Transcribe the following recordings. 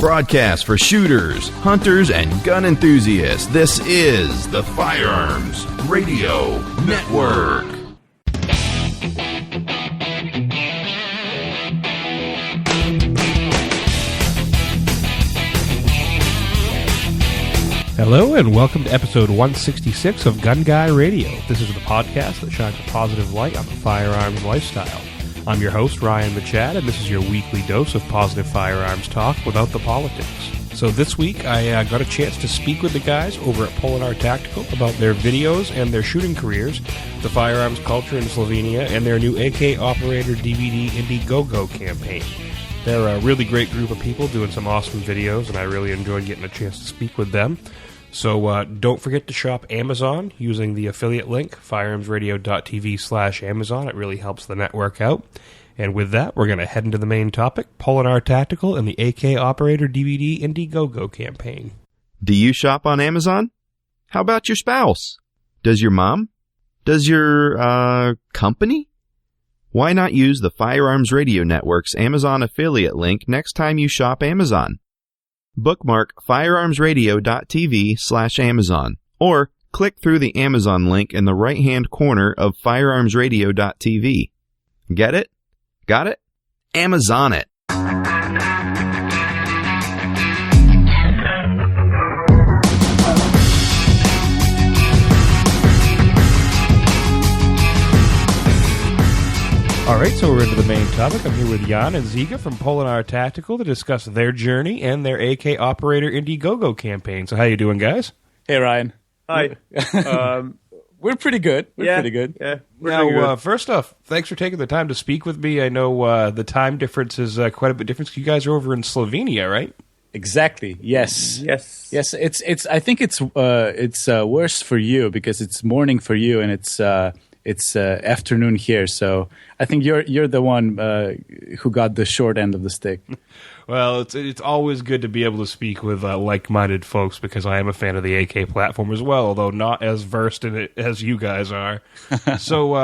broadcast for shooters, hunters, and gun enthusiasts. This is the Firearms Radio Network. Hello and welcome to episode 166 of Gun Guy Radio. This is the podcast that shines a positive light on the firearms lifestyle. I'm your host, Ryan Machad, and this is your weekly dose of positive firearms talk without the politics. So this week, I got a chance to speak with the guys over at Polenar Tactical about their videos and their shooting careers, the firearms culture in Slovenia, and their new AK Operator DVD Indiegogo campaign. They're a really great group of people doing some awesome videos, and I really enjoyed getting a chance to speak with them. So don't forget to shop Amazon using the affiliate link, firearmsradio.tv/Amazon. It really helps the network out. And with that, we're going to head into the main topic, Polenar Tactical and the AK Operator DVD Indiegogo campaign. Do you shop on Amazon? How about your spouse? Does your mom? Does your company? Why not use the Firearms Radio Network's Amazon affiliate link next time you shop Amazon? Bookmark firearmsradio.tv/Amazon or click through the Amazon link in the right-hand corner of firearmsradio.tv. Get it? Got it? Amazon it! All right, so we're into the main topic. I'm here with Jan and Ziga from Polenar Tactical to discuss their journey and their AK Operator Indiegogo campaign. So how you doing, guys? Hey, Ryan. Hi. We're pretty good. We're pretty good. Yeah. Now, first off, thanks for taking the time to speak with me. I know the time difference is quite a bit different. You guys are over in Slovenia, right? Exactly. Yes. Yes. It's. I think it's worse for you because it's morning for you and it's afternoon here. So I think you're the one who got the short end of the stick. Well, it's always good to be able to speak with like-minded folks because I am a fan of the AK platform as well, although not as versed in it as you guys are. So,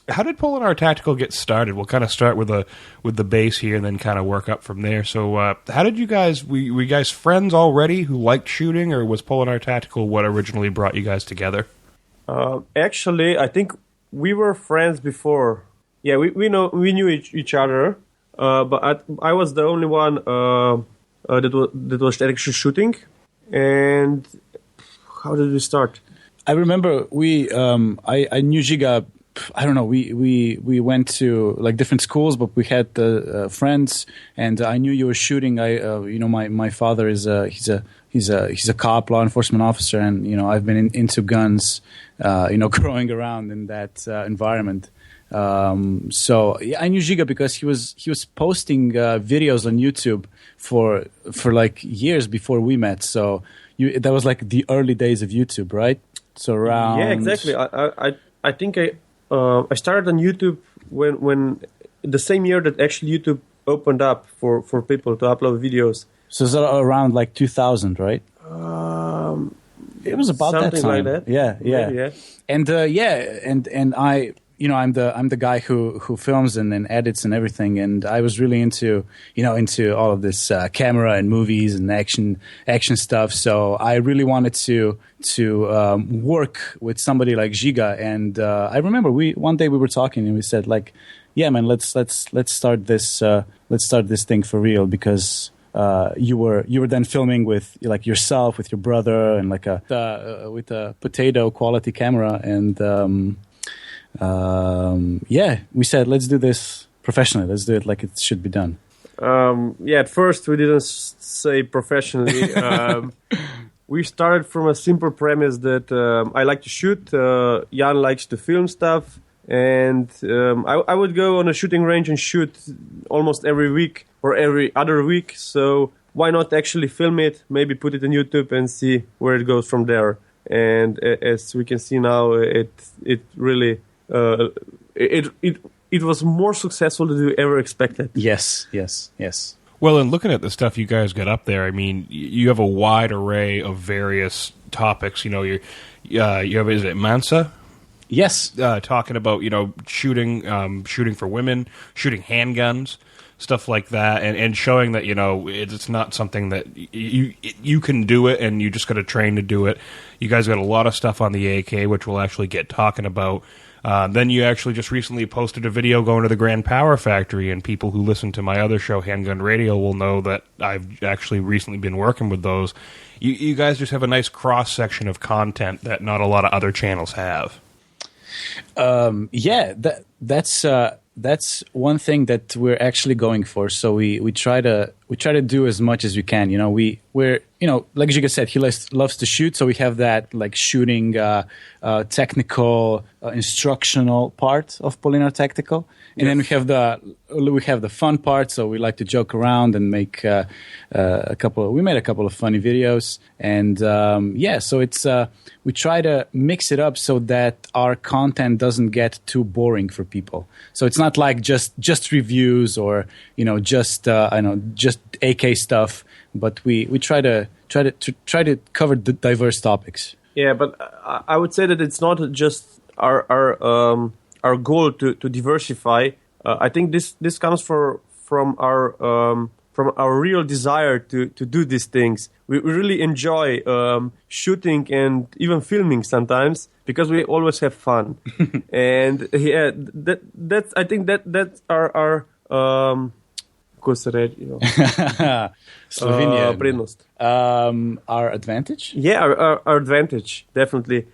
how did Polenar Tactical get started? We'll kind of start with the base here and then kind of work up from there. So, how did you guys? Were you guys friends already who liked shooting, or was Polenar Tactical what originally brought you guys together? Actually, I think we were friends before. Yeah, we knew each other. But I was the only one that was actually shooting. And how did we start? I remember I knew Giga. I don't know. We went to like different schools, but we had friends, and I knew you were shooting. My father is he's a cop, law enforcement officer, and I've been into guns, growing around in that environment. So yeah, I knew Giga because he was posting videos on YouTube for like years before we met. So that was like the early days of YouTube, right? So around exactly. I think I started on YouTube when the same year that actually YouTube opened up for people to upload videos. So it's around like 2000, right? It was about that time. Something like that. Yeah. And and I. I'm the guy who films and edits and everything, and I was really into all of this camera and movies and action stuff. So I really wanted to work with somebody like Giga, and I remember one day we were talking and we said like, yeah, man, let's start this thing for real because. You were then filming with like yourself, with your brother, and like with a potato quality camera, and we said let's do this professionally. Let's do it like it should be done. At first we didn't say professionally. We started from a simple premise that I like to shoot. Jan likes to film stuff. And I would go on a shooting range and shoot almost every week or every other week. So why not actually film it, maybe put it on YouTube and see where it goes from there. And as we can see now, it really it was more successful than we ever expected. Yes. Well, and looking at the stuff you guys got up there, I mean, you have a wide array of various topics. You have, is it Mansa? Yes. Talking about, shooting for women, shooting handguns. stuff like that, and showing that, you know, it's not something that you can do it, and you just got to train to do it. You guys got a lot of stuff on the AK, which we'll actually get talking about. Then you actually just recently posted a video going to the Grand Power Factory, and people who listen to my other show, Handgun Radio, will know that I've actually recently been working with those. You guys just have a nice cross-section of content that not a lot of other channels have. That's one thing that we're actually going for. So we try to do as much as we can. You know, we're you know, like Giga said, he loves to shoot, so we have that like shooting technical instructional part of Polenar Tactical, and then we have the fun part. So we like to joke around and make we made a couple of funny videos, and so it's we try to mix it up so that our content doesn't get too boring for people. So it's not like just reviews or, you know, just AK stuff, but we try to cover the diverse topics. Yeah, but I would say that it's not just our goal to diversify. I think this comes from our real desire to do these things. We really enjoy shooting and even filming sometimes because we always have fun. And yeah, that's I think that's our Slovenian. Prednost. Our advantage? Yeah, our advantage, definitely.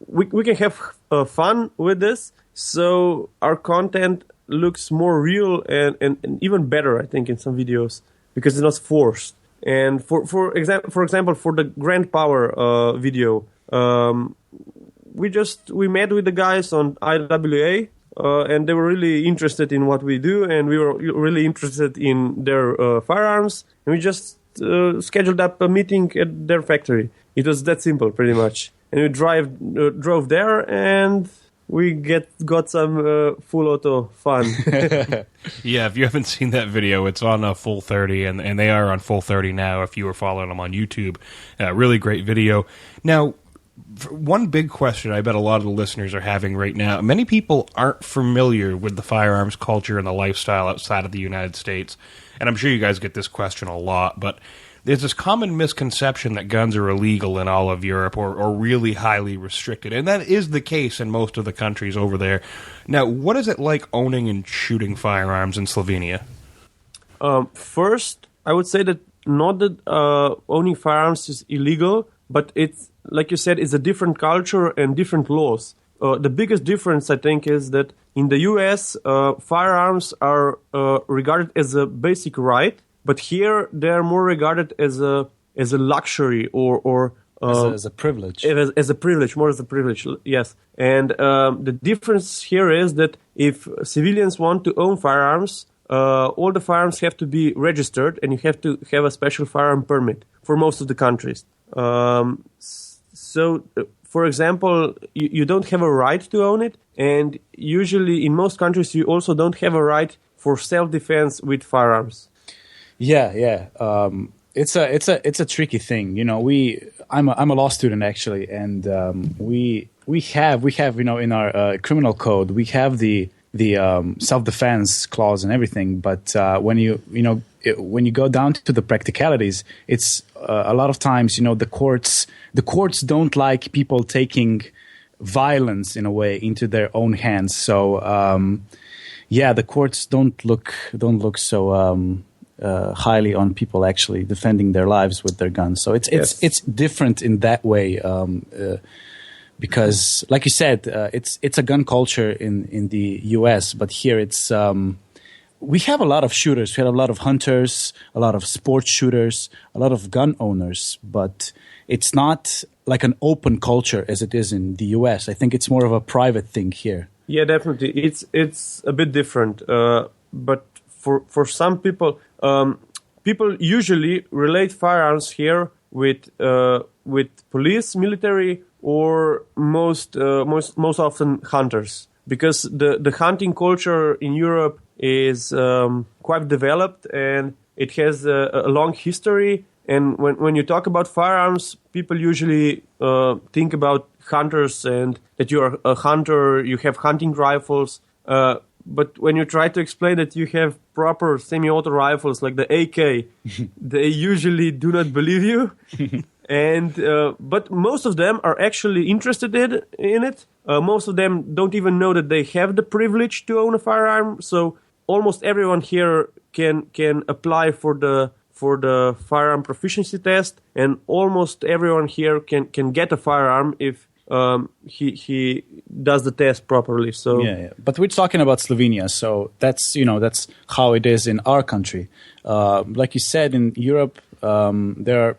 We can have fun with this, so our content looks more real and even better, I think, in some videos because it's not forced. And for example, for the Grand Power video, we met with the guys on IWA. And they were really interested in what we do, and we were really interested in their firearms. And we just scheduled up a meeting at their factory. It was that simple, pretty much. And we drove there, and we got some full auto fun. Yeah, if you haven't seen that video, it's on Full 30, and they are on Full 30 now. If you were following them on YouTube, really great video. Now, one big question I bet a lot of the listeners are having right now, many people aren't familiar with the firearms culture and the lifestyle outside of the United States, and I'm sure you guys get this question a lot, but there's this common misconception that guns are illegal in all of Europe or really highly restricted, and that is the case in most of the countries over there. Now, what is it like owning and shooting firearms in Slovenia? First, I would say that not that owning firearms is illegal, but it's, like you said, it's a different culture and different laws. The biggest difference, I think, is that in the US, firearms are regarded as a basic right, but here they are more regarded as a luxury or as a privilege. As a privilege, more as a privilege, yes. And the difference here is that if civilians want to own firearms, all the firearms have to be registered, and you have to have a special firearm permit for most of the countries. So, for example, you don't have a right to own it, and usually in most countries you also don't have a right for self-defense with firearms. Yeah. It's a tricky thing. You know, I'm a law student actually, and we have you know, in our criminal code we have the self-defense clause and everything, but when you go down to the practicalities, it's a lot of times, you know, the courts don't like people taking violence in a way into their own hands. So the courts don't look so highly on people actually defending their lives with their guns. So it's different in that way. Because, like you said, it's a gun culture in the U.S., but here it's we have a lot of shooters. We have a lot of hunters, a lot of sports shooters, a lot of gun owners, but it's not like an open culture as it is in the U.S. I think it's more of a private thing here. Yeah, definitely. It's a bit different. But for some people, people usually relate firearms here with police, military, or most often hunters, because the hunting culture in Europe is quite developed and it has a long history. And when you talk about firearms, people usually think about hunters and that you are a hunter, you have hunting rifles. but when you try to explain that you have proper semi-auto rifles like the AK, they usually do not believe you. And but most of them are actually interested in it. Most of them don't even know that they have the privilege to own a firearm. So almost everyone here can apply for the firearm proficiency test, and almost everyone here can get a firearm if he does the test properly. So yeah. But we're talking about Slovenia, so that's how it is in our country. Like you said, in Europe, there are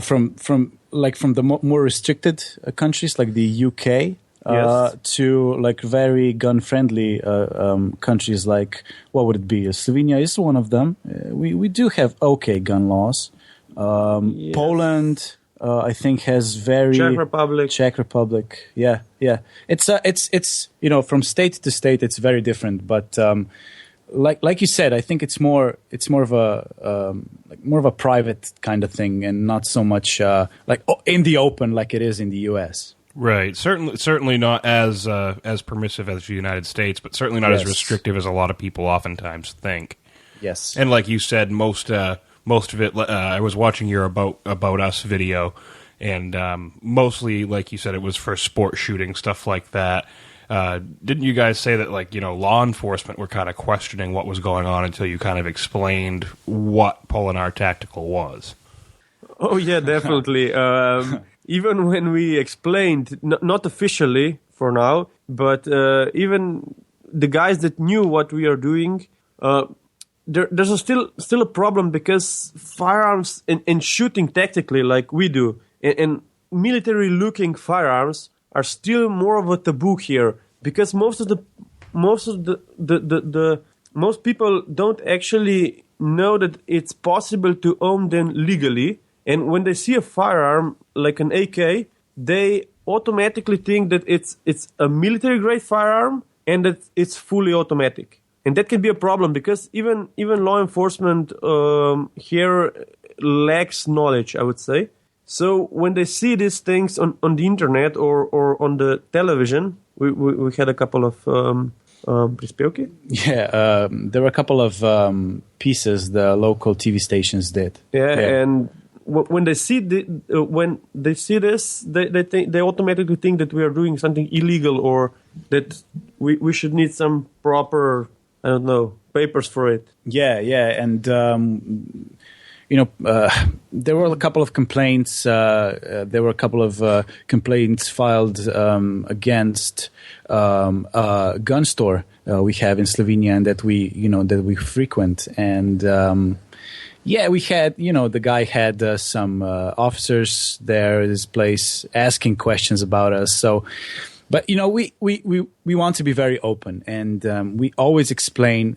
from the more restricted countries like the UK. Yes. To like very gun-friendly countries, like what would it be? Slovenia is one of them. We do have okay gun laws. Yes. Poland, I think, has very Czech Republic. Yeah. It's from state to state, it's very different. But like you said, I think it's more of a private kind of thing, and not so much in the open like it is in the U.S. Right. Certainly not as permissive as the United States, but certainly not as restrictive as a lot of people oftentimes think. Yes. And like you said, most of it. I was watching your about us video, and mostly, like you said, it was for sport shooting, stuff like that. Didn't you guys say that, law enforcement were kind of questioning what was going on until you kind of explained what Polenar Tactical was? Oh yeah, definitely. Even when we explained, not officially for now, but even the guys that knew what we are doing, there's still a problem, because firearms and shooting tactically like we do, and military-looking firearms are still more of a taboo here, because most people don't actually know that it's possible to own them legally. And when they see a firearm like an AK, they automatically think that it's a military-grade firearm and that it's fully automatic. And that can be a problem, because even law enforcement here lacks knowledge, I would say. So when they see these things on the internet or on the television, we had a couple of prispevki? Yeah, there were a couple of pieces the local TV stations did. Yeah. And when they see this, they automatically think that we are doing something illegal, or that we should need some proper, I don't know, papers for it. Yeah, and there were a couple of complaints. There were a couple of complaints filed against a gun store we have in Slovenia, and that we frequent. And we had, the guy had some officers there at his place asking questions about us. So, but we want to be very open, and we always explain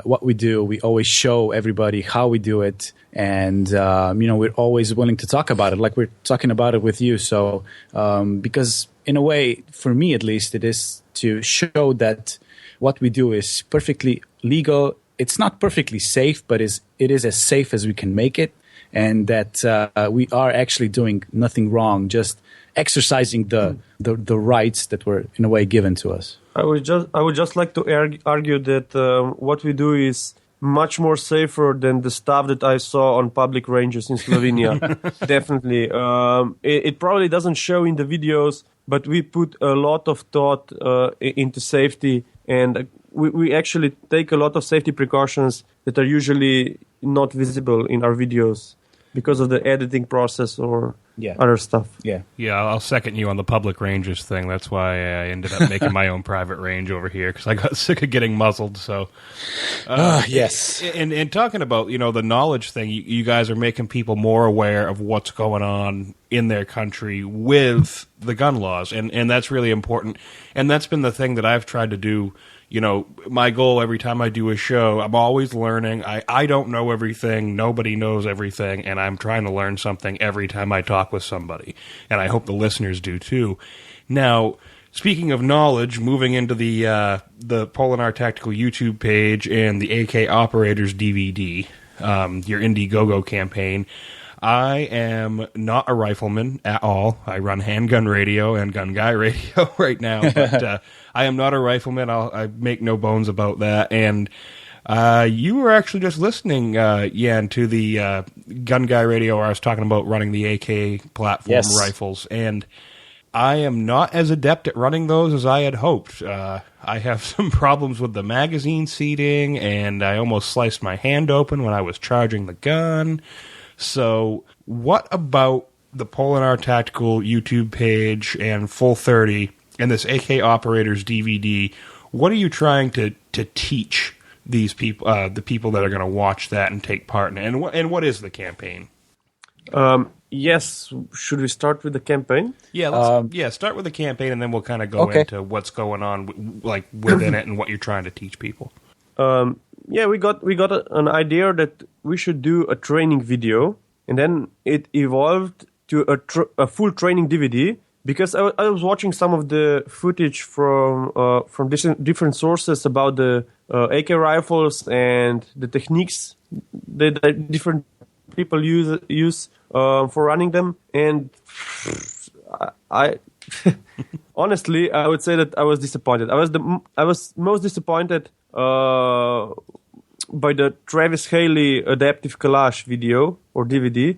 what we do. We always show everybody how we do it, and we're always willing to talk about it, like we're talking about it with you. So, because in a way, for me at least, it is to show that what we do is perfectly legal. It's not perfectly safe, but it is as safe as we can make it, and that we are actually doing nothing wrong, just exercising the rights that were in a way given to us. I would just like to argue that what we do is much more safer than the stuff that I saw on public ranges in Slovenia. Definitely. It probably doesn't show in the videos, but we put a lot of thought into safety, and we actually take a lot of safety precautions that are usually not visible in our videos because of the editing process or other stuff. Yeah, I'll second you on the public ranges thing. That's why I ended up making my own private range over here, because I got sick of getting muzzled. So, yes. And talking about the knowledge thing, you guys are making people more aware of what's going on in their country with the gun laws, and that's really important. And that's been the thing that I've tried to do. My goal every time I do a show, I'm always learning. I don't know everything. Nobody knows everything. And I'm trying to learn something every time I talk with somebody. And I hope the listeners do too. Now, speaking of knowledge, moving into the Polenar Tactical YouTube page and the AK Operators DVD, your Indiegogo campaign, I am not a rifleman at all. I run Handgun Radio and Gun Guy Radio right now, but I am not a rifleman. I make no bones about that. And you were actually just listening, Jan, to the Gun Guy Radio where I was talking about running the AK platform rifles. And I am not as adept at running those as I had hoped. I have some problems with the magazine seating, and I almost sliced my hand open when I was charging the gun. So what about the Polenar Tactical YouTube page and Full 30 and this AK Operators DVD? What are you trying to teach these people, the people that are going to watch that and take part in it? And what is the campaign? Yes, should we start with the campaign? Yeah, start with the campaign, and then we'll kind of go into what's going on, like within it, and what you're trying to teach people. Yeah, we got an idea that we should do a training video, and then it evolved to a full training DVD. Because I was watching some of the footage from different sources about the AK rifles and the techniques that different people use for running them, and I honestly I would say that I was disappointed. I was most disappointed by the Travis Haley Adaptive Collage video or DVD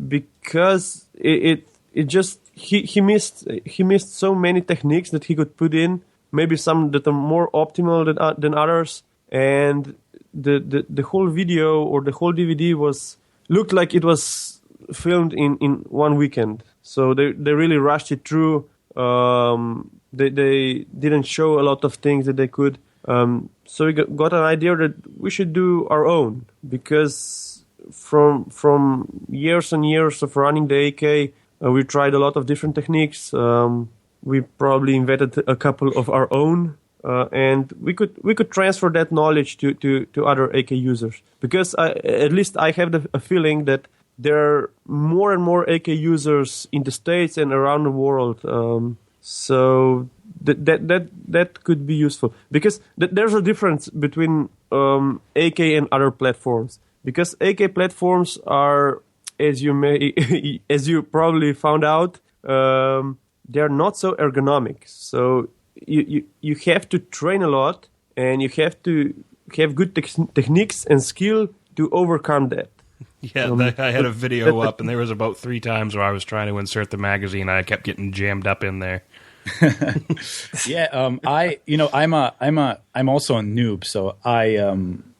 because it just he missed so many techniques that he could put in, maybe some that are more optimal than others, and the whole video or the whole DVD looked like it was filmed in one weekend. So they really rushed it through. They didn't show a lot of things that they could. So we got an idea that we should do our own, because from years and years of running the AK, we tried a lot of different techniques. We probably invented a couple of our own, and we could transfer that knowledge to other AK users. Because at least I have a feeling that there are more and more AK users in the States and around the world. So that could be useful, because there's a difference between AK and other platforms. Because AK platforms are, as you probably found out, they're not so ergonomic. So you have to train a lot, and you have to have good techniques and skill to overcome that. Yeah, I had a video up, and there was about 3 times where I was trying to insert the magazine, and I kept getting jammed up in there. Yeah, I'm also a noob, so I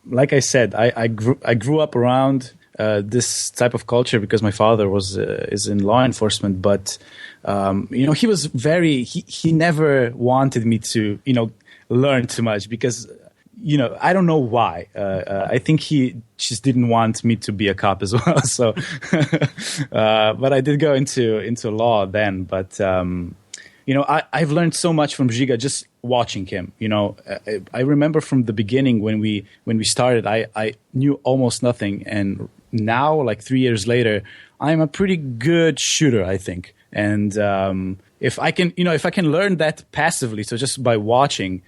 like I said, I grew up around this type of culture because my father is in law enforcement, but he was he never wanted me to learn too much, because I don't know why. I think he just didn't want me to be a cop as well. So, but I did go into law then. But I've learned so much from Giga just watching him. I remember from the beginning when we started, I knew almost nothing, and now, like 3 years later, I'm a pretty good shooter, I think. And if I can learn that passively, so just by watching.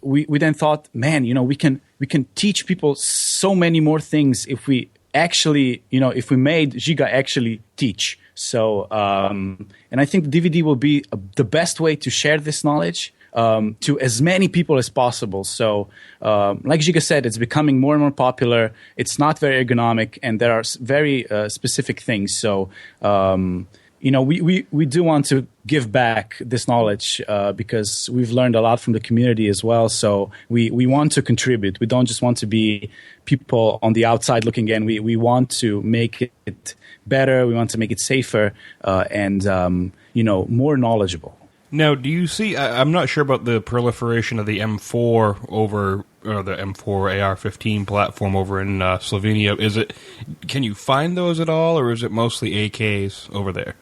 We then thought, man, we can teach people so many more things if we actually, if we made Giga actually teach. So, and I think the DVD will be the best way to share this knowledge to as many people as possible. So, like Giga said, it's becoming more and more popular. It's not very ergonomic, and there are very specific things. So, we do want to give back this knowledge because we've learned a lot from the community as well. So we want to contribute. We don't just want to be people on the outside looking in. We want to make it better. We want to make it safer and more knowledgeable. Now, do you see? I'm not sure about the proliferation of the M4 over the M4 AR-15 platform over in Slovenia. Can you find those at all, or is it mostly AKs over there?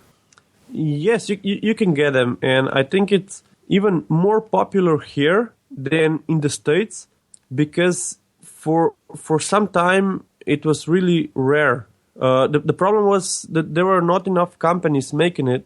Yes, you can get them, and I think it's even more popular here than in the States, because for some time it was really rare. The problem was that there were not enough companies making them,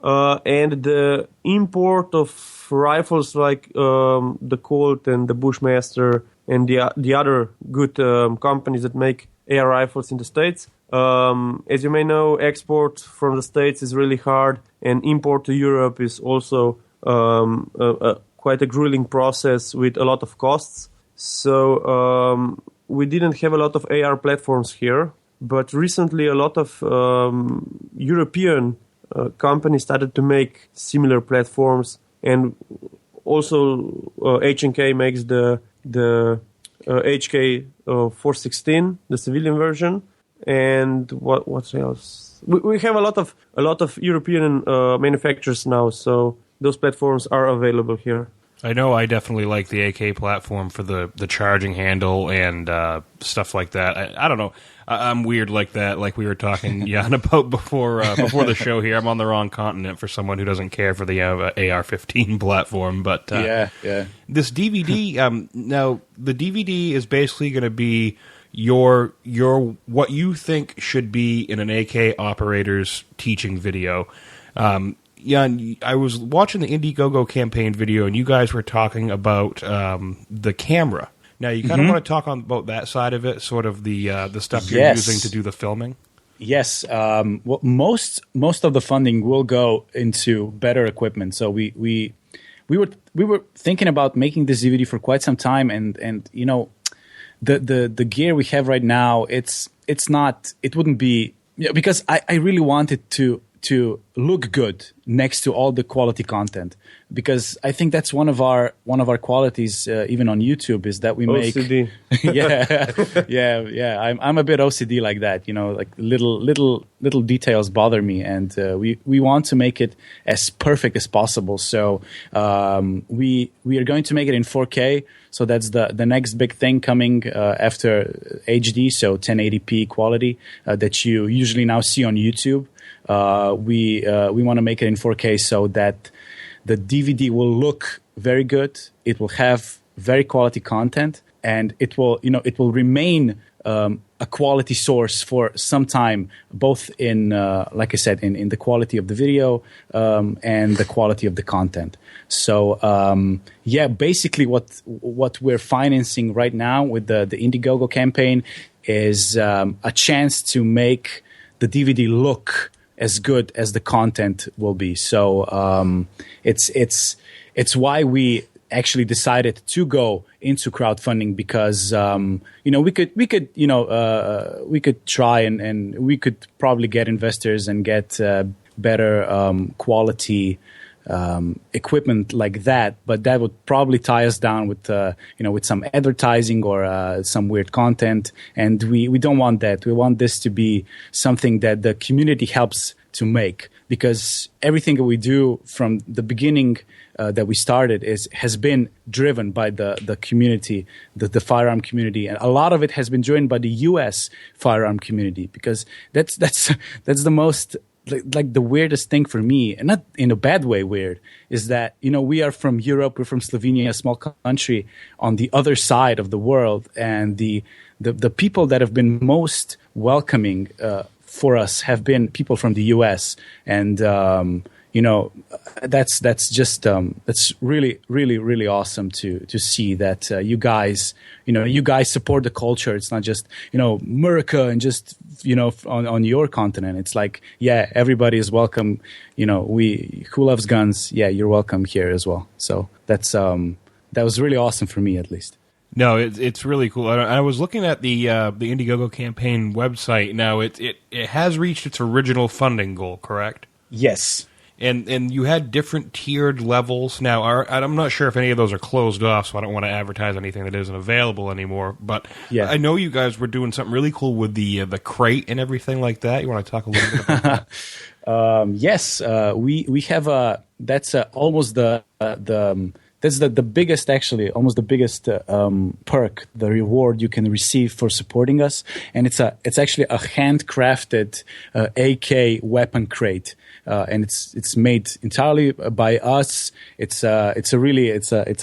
and the import of rifles like the Colt and the Bushmaster and the other good companies that make AR rifles in the States. As you may know, export from the States is really hard, and import to Europe is also quite a grueling process with a lot of costs. So we didn't have a lot of AR platforms here, but recently a lot of European companies started to make similar platforms, and also H&K makes the HK 416, the civilian version. And what else? We have a lot of European manufacturers now, so those platforms are available here. I know I definitely like the AK platform for the charging handle and stuff like that. I don't know. I'm weird like that, like we were talking, Jan, about before the show here. I'm on the wrong continent for someone who doesn't care for the AR-15 platform. But yeah. This DVD, now the DVD is basically going to be your what you think should be in an AK operator's teaching video. Jan, I was watching the Indiegogo campaign video, and you guys were talking about the camera. Now, you kind of want to talk about that side of it, sort of the stuff you're using to do the filming? Yes. Well, most of the funding will go into better equipment. So we were thinking about making this DVD for quite some time, and you know, the gear we have right now, it wouldn't be, because I really wanted to look good next to all the quality content, because I think that's one of our qualities even on YouTube, is that we make OCD. yeah. I'm a bit OCD like that, you know, like little details bother me, and we want to make it as perfect as possible. So we are going to make it in 4K. So that's the next big thing coming after HD, so 1080p quality that you usually now see on YouTube. We want to make it in 4K so that the DVD will look very good. It will have very quality content, and it will remain a quality source for some time, both in, like I said, in the quality of the video and the quality of the content. So basically what we're financing right now with the Indiegogo campaign is a chance to make the DVD look as good as the content will be. So it's why we actually decided to go into crowdfunding, because we could try and we could probably get investors and get better quality equipment like that, but that would probably tie us down with with some advertising or some weird content, and we don't want that. We want this to be something that the community helps to make, because everything that we do from the beginning that we started has been driven by the community, the firearm community, and a lot of it has been driven by the U.S. firearm community, because that's the most like the weirdest thing for me, and not in a bad way weird, is that we are from Europe, we're from Slovenia, a small country on the other side of the world, and the people that have been most welcoming for us have been people from the U.S. and that's just that's really, really, really awesome to see that you guys support the culture. It's not just America and just on your continent. It's like, yeah, everybody is welcome. Who loves guns? Yeah, you're welcome here as well. So that was really awesome for me, at least. No, it's really cool. I was looking at the Indiegogo campaign website. Now it has reached its original funding goal, correct? Yes. And you had different tiered levels. Now, I'm not sure if any of those are closed off, so I don't want to advertise anything that isn't available anymore. But yeah. I know you guys were doing something really cool with the crate and everything like that. You want to talk a little bit about that? Yes, we have that's almost that's the biggest, actually, almost the biggest perk, the reward you can receive for supporting us, and it's actually a handcrafted AK weapon crate, and it's made entirely by us. It's a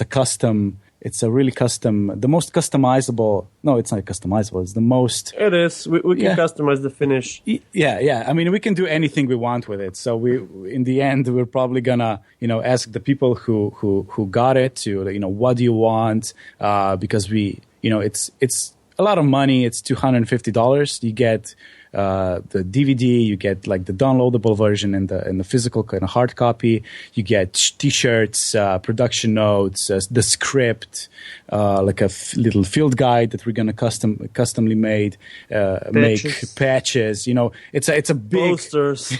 custom. It's a really custom, the most customizable. No, it's not customizable. It's the most. It is. We can customize the finish. Yeah. I mean, we can do anything we want with it. So in the end, we're probably gonna, ask the people who got it to, what do you want? Because we it's a lot of money. It's $250. You get the DVD, you get like the downloadable version and the physical kind of hard copy. You get T-shirts, production notes, the script, like a little field guide that we're gonna customly make patches. It's a big posters,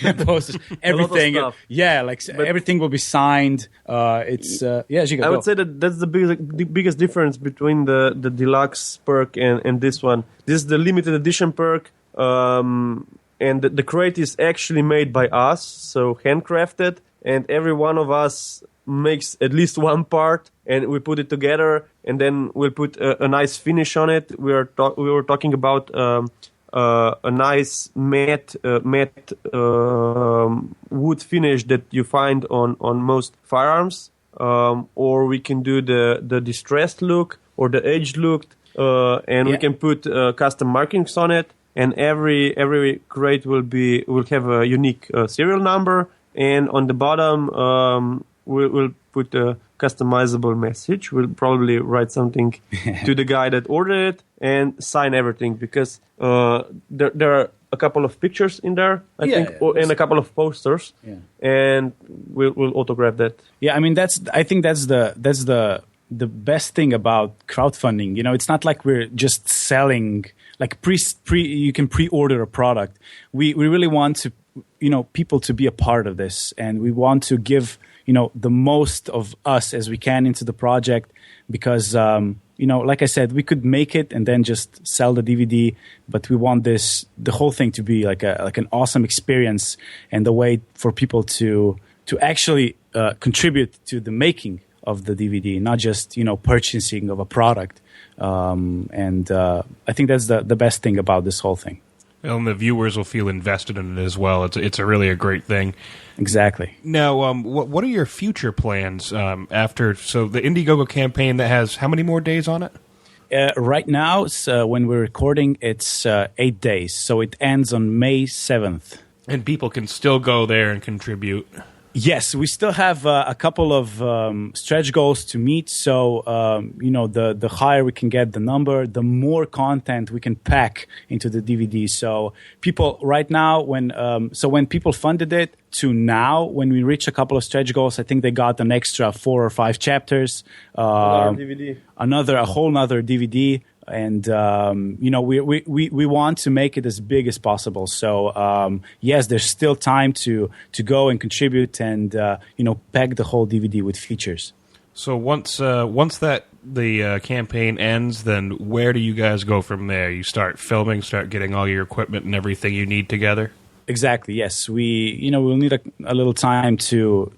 everything. Everything will be signed. Giga, I would say that's the biggest difference between the deluxe perk and this one. This is the limited edition perk. And the crate is actually made by us, so handcrafted, and every one of us makes at least one part, and we put it together, and then we'll put a nice finish on it. We were talking about a nice matte wood finish that you find on most firearms, or we can do the distressed look or the edged look, we can put custom markings on it. And every crate will have a unique serial number, and on the bottom we'll put a customizable message. We'll probably write something to the guy that ordered it and sign everything, because there are a couple of pictures in there, I think, and a couple of posters, and we'll autograph that. Yeah, I mean I think that's the best thing about crowdfunding. It's not like we're just selling. Like you can pre-order a product. We really want to, people to be a part of this, and we want to give, the most of us as we can into the project, because, like I said, we could make it and then just sell the DVD, but we want the whole thing to be like an awesome experience, and the way for people to actually contribute to the making of the DVD, not just, purchasing of a product. I think that's the best thing about this whole thing. And the viewers will feel invested in it as well. It's really a great thing. Exactly. Now, what are your future plans after? So the Indiegogo campaign, that has how many more days on it? Right now, when we're recording, it's 8 days. So it ends on May 7th. And people can still go there and contribute. Yes, we still have a couple of stretch goals to meet. So, the higher we can get the number, the more content we can pack into the DVD. So people right now, when people funded it to now, when we reach a couple of stretch goals, I think they got an extra 4 or 5 chapters. A whole nother DVD. And we want to make it as big as possible. So yes, there's still time to go and contribute and pack the whole DVD with features. So once that the campaign ends, then where do you guys go from there? You start filming, start getting all your equipment and everything you need together. Exactly. Yes, we'll need a little time to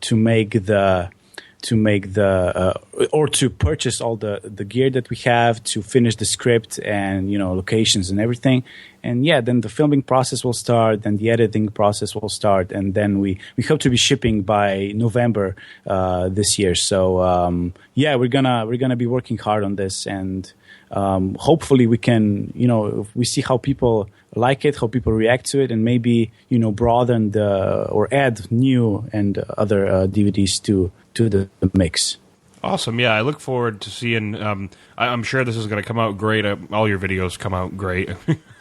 purchase all the gear that we have, to finish the script and locations and everything, and then the filming process will start, then the editing process will start, and then we hope to be shipping by November this year. So we're gonna be working hard on this, and hopefully we can if we see how people like it, how people react to it, and maybe broaden or add new and other DVDs to the mix. Awesome. Yeah, I look forward to seeing. I'm sure this is going to come out great. All your videos come out great.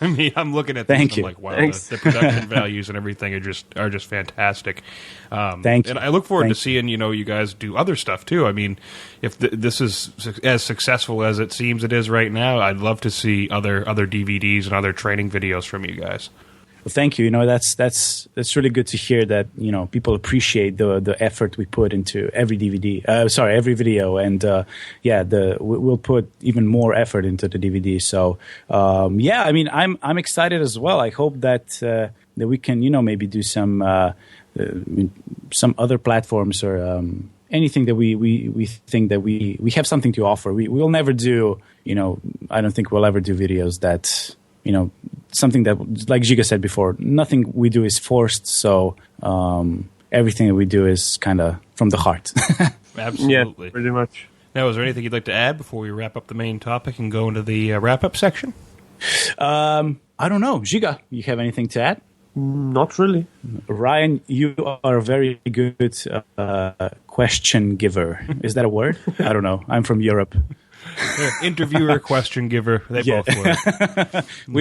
I mean, I'm looking at this and I'm like, wow, the production values and everything are just fantastic. Thank you. And I look forward to seeing you guys do other stuff too. I mean, if this is as successful as it seems it is right now, I'd love to see other DVDs and other training videos from you guys. Well, thank you. That's really good to hear that people appreciate the effort we put into every DVD. Every video, and we'll put even more effort into the DVD. So I mean, I'm excited as well. I hope that we can maybe do some other platforms or anything that we think that we have something to offer. We'll never do I don't think we'll ever do videos that. Something that, like Giga said before, nothing we do is forced. So everything that we do is kind of from the heart. Absolutely. Yeah, pretty much. Now, is there anything you'd like to add before we wrap up the main topic and go into the wrap-up section? I don't know. Giga, you have anything to add? Not really. Ryan, you are a very good question giver. Is that a word? I don't know. I'm from Europe. Interviewer, question giver, they both work.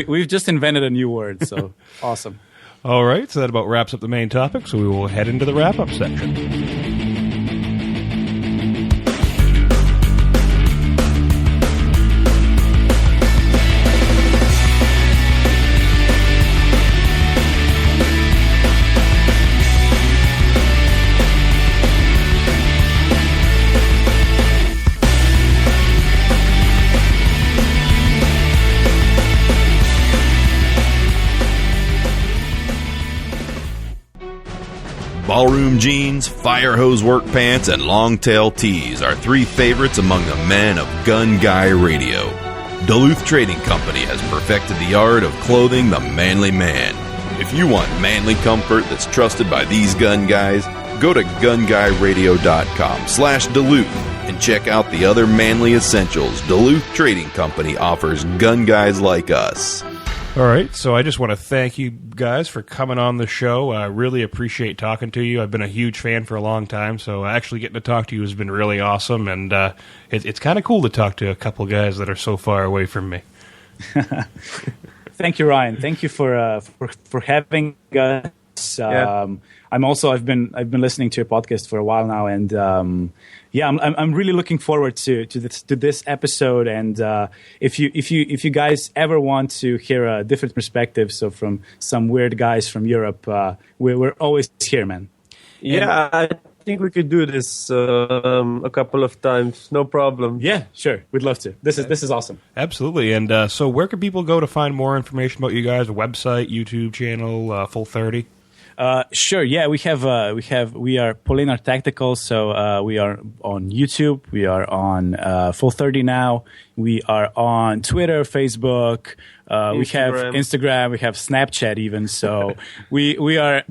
We've just invented a new word, so awesome. All right, so that about wraps up the main topic, so we will head into the wrap-up section. Ballroom jeans, fire hose work pants, and long tail tees are three favorites among the men of Gun Guy Radio. Duluth Trading Company has perfected the art of clothing the manly man. If you want manly comfort that's trusted by these gun guys, go to gunguyradio.com/Duluth and check out the other manly essentials Duluth Trading Company offers gun guys like us. All right, so I just want to thank you guys for coming on the show. I really appreciate talking to you. I've been a huge fan for a long time, so actually getting to talk to you has been really awesome, and it's kind of cool to talk to a couple guys that are so far away from me. Thank you, Ryan. Thank you for having us. I've been listening to your podcast for a while now, and I'm really looking forward to this episode. And if you guys ever want to hear a different perspective, so from some weird guys from Europe, we're always here, man. Yeah, I think we could do this a couple of times, no problem. Yeah, sure, we'd love to. This is awesome. Absolutely. And so, where can people go to find more information about you guys? A website, YouTube channel, Full 30. Sure. Yeah, we are Polenar Tactical, so we are on YouTube. We are on Full 30 now. We are on Twitter, Facebook. We have Instagram. We have Snapchat even. So we are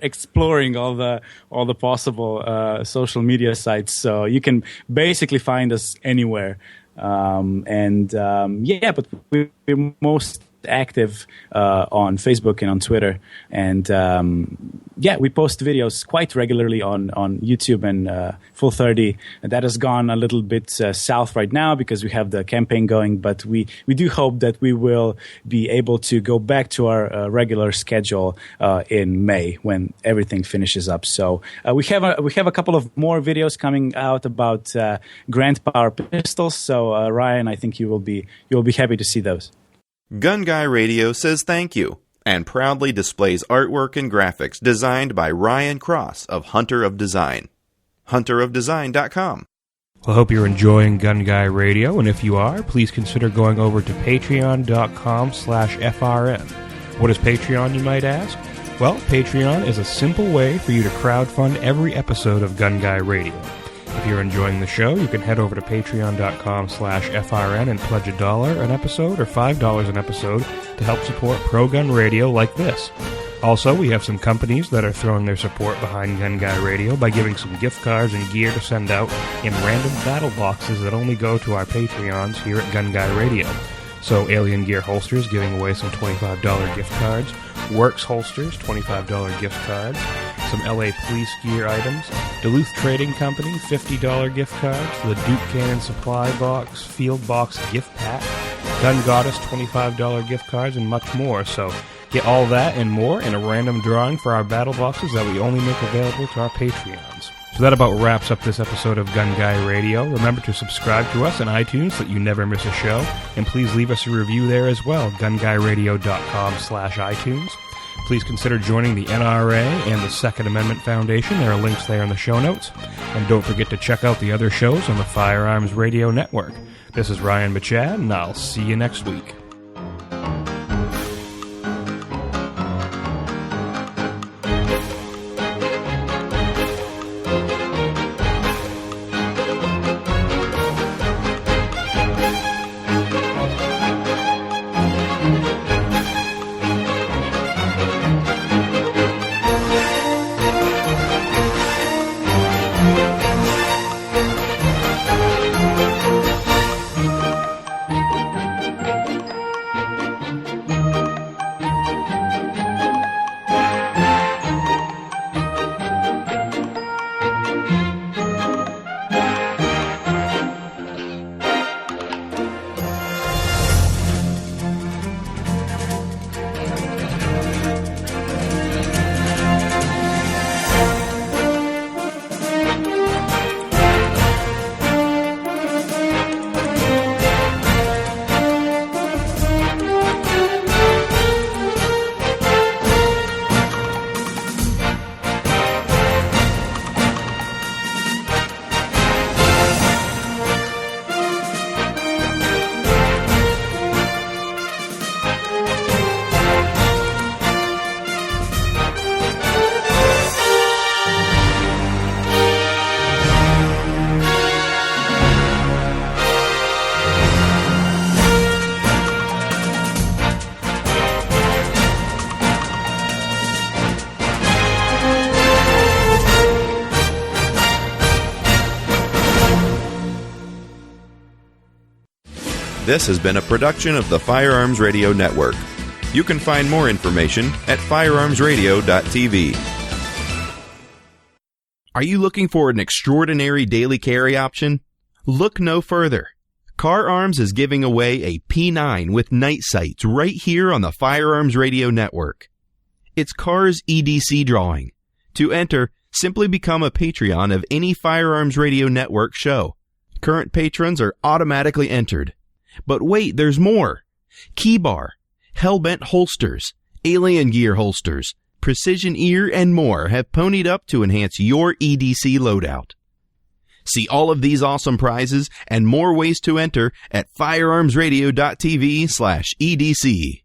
exploring all the possible social media sites. So you can basically find us anywhere. But we're most active on Facebook and on Twitter, and we post videos quite regularly on YouTube and Full 30. That has gone a little bit south right now because we have the campaign going, but we do hope that we will be able to go back to our regular schedule in May when everything finishes up. So we have a couple of more videos coming out about Grand Power pistols. So Ryan, I think you'll be happy to see those. Gun Guy Radio says thank you and proudly displays artwork and graphics designed by Ryan Cross of Hunter of Design. hunterofdesign.com. Well, I hope you're enjoying Gun Guy Radio, and if you are, please consider going over to patreon.com/FRN. What is Patreon, you might ask? Well, Patreon is a simple way for you to crowdfund every episode of Gun Guy Radio. If you're enjoying the show, you can head over to patreon.com/FRN and pledge $1 an episode or $5 an episode to help support pro-gun radio like this. Also, we have some companies that are throwing their support behind Gun Guy Radio by giving some gift cards and gear to send out in random battle boxes that only go to our Patreons here at Gun Guy Radio. So Alien Gear Holsters giving away some $25 gift cards, Works Holsters, $25 gift cards, some LA Police gear items, Duluth Trading Company, $50 gift cards, the Duke Cannon Supply Box, Field Box gift pack, Gun Goddess, $25 gift cards, and much more. So get all that and more in a random drawing for our battle boxes that we only make available to our Patreons. So that about wraps up this episode of Gun Guy Radio. Remember to subscribe to us on iTunes so that you never miss a show. And please leave us a review there as well, gunguyradio.com/iTunes. Please consider joining the NRA and the Second Amendment Foundation. There are links there in the show notes. And don't forget to check out the other shows on the Firearms Radio Network. This is Ryan Machad, and I'll see you next week. This has been a production of the Firearms Radio Network. You can find more information at firearmsradio.tv. Are you looking for an extraordinary daily carry option? Look no further. Car Arms is giving away a P9 with night sights right here on the Firearms Radio Network. It's Car's EDC drawing. To enter, simply become a Patreon of any Firearms Radio Network show. Current patrons are automatically entered. But wait, there's more. Keybar, Hellbent holsters, Alien Gear holsters, Precision Ear, and more have ponied up to enhance your EDC loadout. See all of these awesome prizes and more ways to enter at firearmsradio.tv/EDC.